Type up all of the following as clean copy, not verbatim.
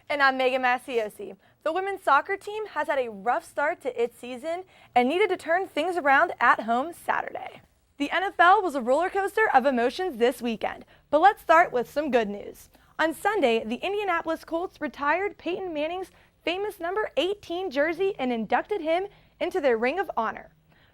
And I'm Meghan Macioce. The women's soccer team has had a rough start to its season and needed to turn things around at home Saturday. The NFL was a roller coaster of emotions this weekend, but let's start with some good news. On Sunday, the Indianapolis Colts retired Peyton Manning's famous number 18 jersey and inducted him into their Ring of Honor.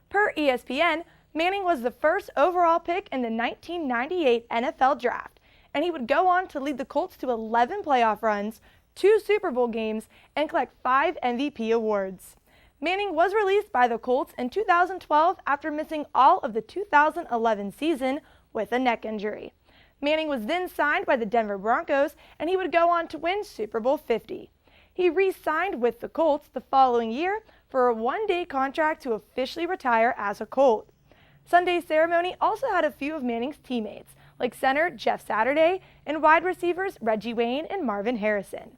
Per ESPN, Manning was the first overall pick in the 1998 NFL Draft, and he would go on to lead the Colts to 11 playoff runs, 2 Super Bowl games, and collect 5 MVP awards. Manning was released by the Colts in 2012 after missing all of the 2011 season with a neck injury. Manning was then signed by the Denver Broncos, and he would go on to win Super Bowl 50. He re-signed with the Colts the following year for a one-day contract to officially retire as a Colt. Sunday's ceremony also had a few of Manning's teammates, like center Jeff Saturday and wide receivers Reggie Wayne and Marvin Harrison.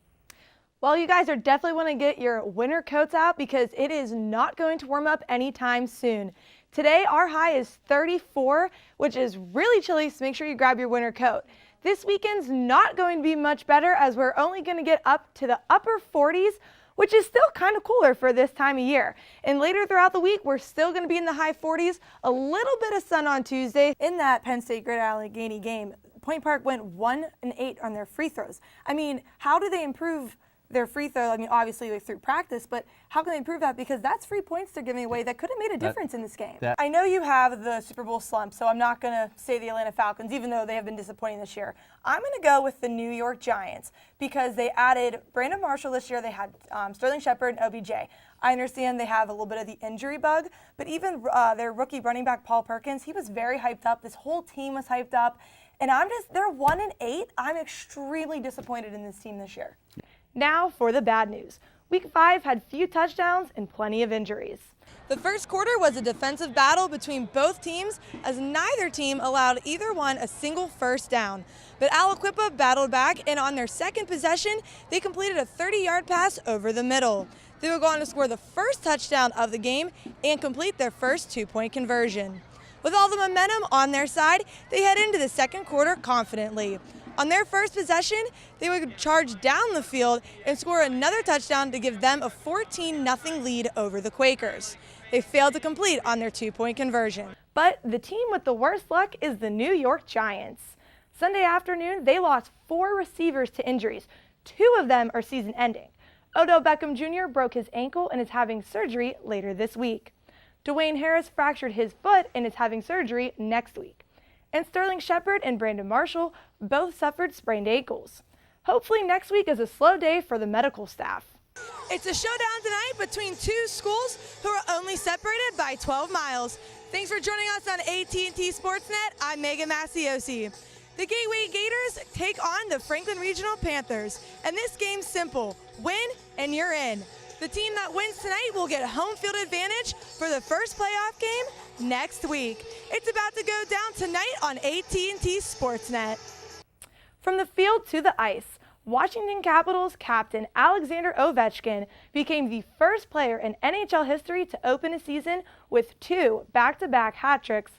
Well, you guys are definitely want to get your winter coats out because it is not going to warm up anytime soon. Today, our high is 34, which is really chilly, so make sure you grab your winter coat. This weekend's not going to be much better as we're only going to get up to the upper 40s, which is still kind of cooler for this time of year. And later throughout the week, we're still going to be in the high 40s, a little bit of sun on Tuesday. In that Penn State Great Allegheny game, Point Park went 1-8 on their free throws. I mean, how do they improve their free throw? I mean, obviously through practice, but how can they improve that? Because that's free points they're giving away that could have made a difference in this game. I know you have the Super Bowl slump, so I'm not going to say the Atlanta Falcons, even though they have been disappointing this year. I'm going to go with the New York Giants because they added Brandon Marshall this year. They had Sterling Shepard and OBJ. I understand they have a little bit of the injury bug, but even their rookie running back Paul Perkins, he was very hyped up. This whole team was hyped up, and they're 1-8. I'm extremely disappointed in this team this year. Now for the bad news. Week 5 had few touchdowns and plenty of injuries. The first quarter was a defensive battle between both teams as neither team allowed either one a single first down. But Aliquippa battled back, and on their second possession, they completed a 30-yard pass over the middle. They would go on to score the first touchdown of the game and complete their first 2-point conversion. With all the momentum on their side, they head into the second quarter confidently. On their first possession, they would charge down the field and score another touchdown to give them a 14-0 lead over the Quakers. They failed to complete on their 2-point conversion. But the team with the worst luck is the New York Giants. Sunday afternoon, they lost 4 receivers to injuries. 2 of them are season-ending. Odell Beckham Jr. broke his ankle and is having surgery later this week. Dwayne Harris fractured his foot and is having surgery next week. And Sterling Shepard and Brandon Marshall both suffered sprained ankles. Hopefully next week is a slow day for the medical staff. It's a showdown tonight between 2 schools who are only separated by 12 miles. Thanks for joining us on AT&T Sportsnet. I'm Meghan Macioce. The Gateway Gators take on the Franklin Regional Panthers, and this game's simple. Win and you're in. The team that wins tonight will get home field advantage for the first playoff game next week. It's about to go down tonight on AT&T Sportsnet. From the field to the ice, Washington Capitals captain Alexander Ovechkin became the first player in NHL history to open a season with 2 back-to-back hat tricks.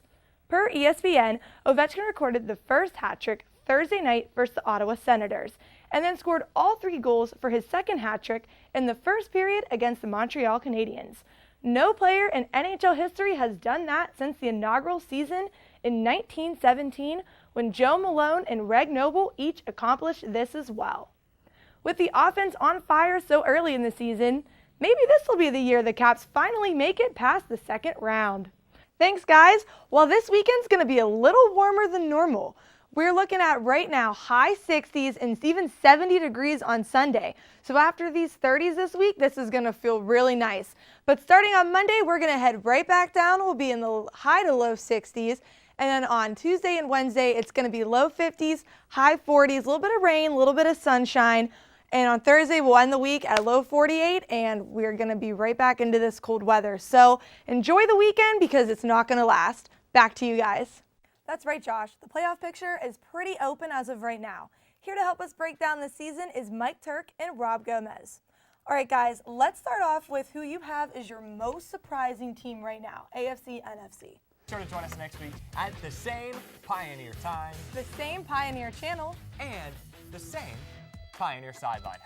Per ESPN, Ovechkin recorded the first hat trick Thursday night versus the Ottawa Senators, and then scored all 3 goals for his second hat trick in the first period against the Montreal Canadiens. No player in NHL history has done that since the inaugural season in 1917, when Joe Malone and Reg Noble each accomplished this as well. With the offense on fire so early in the season, maybe this will be the year the Caps finally make it past the second round. Thanks, guys. Well, this weekend's going to be a little warmer than normal. We're looking at right now high 60s and even 70 degrees on Sunday. So after these 30s this week, this is going to feel really nice. But starting on Monday, we're going to head right back down. We'll be in the high to low 60s. And then on Tuesday and Wednesday, it's going to be low 50s, high 40s, a little bit of rain, a little bit of sunshine. And on Thursday, we'll end the week at a low 48, and we're going to be right back into this cold weather. So enjoy the weekend because it's not going to last. Back to you guys. That's right, Josh. The playoff picture is pretty open as of right now. Here to help us break down the season is Mike Turk and Rob Gomez. All right, guys, let's start off with who you have as your most surprising team right now, AFC, NFC. Sure to join us next week at the same Pioneer time, the same Pioneer channel, and the same Pioneer sideline.